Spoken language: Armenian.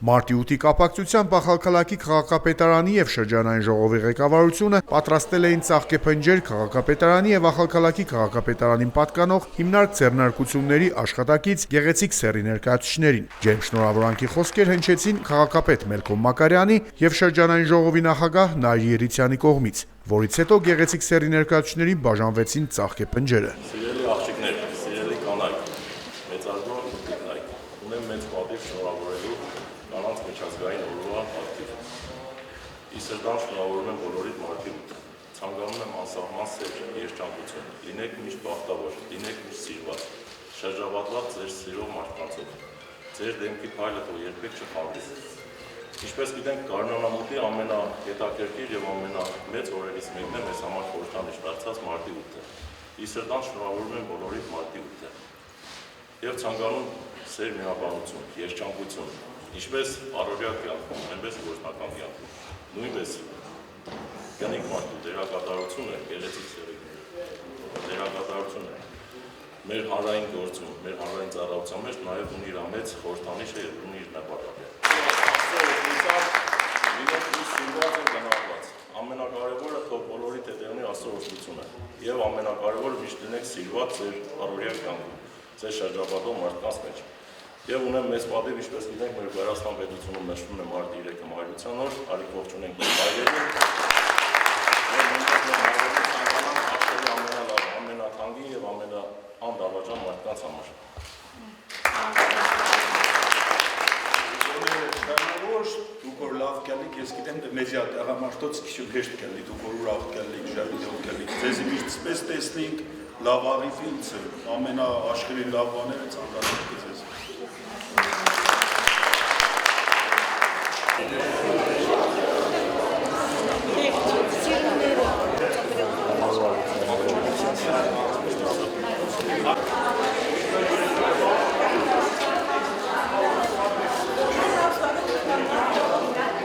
Մարտի 8-ի կապակցությամբ Ախալքալաքի քաղաքապետարանի եւ շրջանային ժողովի ղեկավարությունը պատրաստել էին ծաղկեփնջեր քաղաքապետարանի եւ Ախալքալաքի քաղաքապետարանին պատկանող հիմնարկ ձեռնարկությունների աշխատակից գեղեցիկ սեռի ներկայացուցիչներին։ Ջերմ շնորհավորանքի խոսքեր հնչեցին քաղաքապետ Մելքոմ Մակարյանի եւ շրջանային ժողովի նախագահ Նայիրի Երիցյանի կողմից, որից հետո գեղեցիկ սեռի ներկայացուցիչների բաժանվեցին ծաղկեփնջերը։ Սիրելի աղջիկներ, սիրելի կանայք, մեծարգո կանայք, ունեմ մեծ պատիվ շնորհավորելու կանանց միջազգային օրվա ակտիվ։ Իսրդան շնորհավորում եմ բոլորիդ մարդիկ, ցանկանում եմ անսահման սեր, երջանկություն, լինեք միշտ բախտավոր, լինեք միշտ սիրված, շրջապատված ձեր սիրող մարդկանցով, ձեր դեմքի փայլը թող երբեք չխանգարի։ Ինչպես գիտենք, գարնանամուտի ամենահետաքրքիր եւ ամենամեծ օրերից մեկն է մեզ համար խորհրդանիշ դարձած մարտի 8-ը։ Իսրդան շնորհավորում եմ բոլորիդ մարտի 8-ը։ Եվ ցանկանում սեր, միաբանություն, երջանկություն, ինչպես առօրյա կյանքում, այնպես գործնական կյանքում, նույնպես կյանիկ մարդու դերակատարությունը գեղեցիկ սերի դերակատարությունը մեր հանրային գործում, մեր հանրային ծառայության մեջ նաև ունի իր մեծ խորհրդանիշը եւ ունի իր նպատակը։ Ամենակարևորը թող բոլորի հետևնի Աստծո օրհնությունը եւ ամենակարևորը միշտ լինեք սիրված ձեր առօրյա կյանքում, ձեր շրջապատող մարդկանց մեջ։ Եվ ունեմ մեծ պատիվ, ինչպես գիտենք, մեր Վրաստան պետությունում նշվում է մարտի 3-ը մայրության օր, արի ողջունենք մեր մայրերին։ Եվ ամենալավ, ամենաթանկի եւ ամենաանդավաճան մարդկանց համար։ Դուք որ լավ կալիք, ես գիտեմ, դե մեզիա տեղամարտոց քիչ հեշտ կալի, դուք որ ուրախ կալիք, շարժիդով կալիք, ձեզ միշտ սպես տեսնենք, լավ առիթից ամենաաշխարհի լավ բաները ցանկանում եք ձեզ։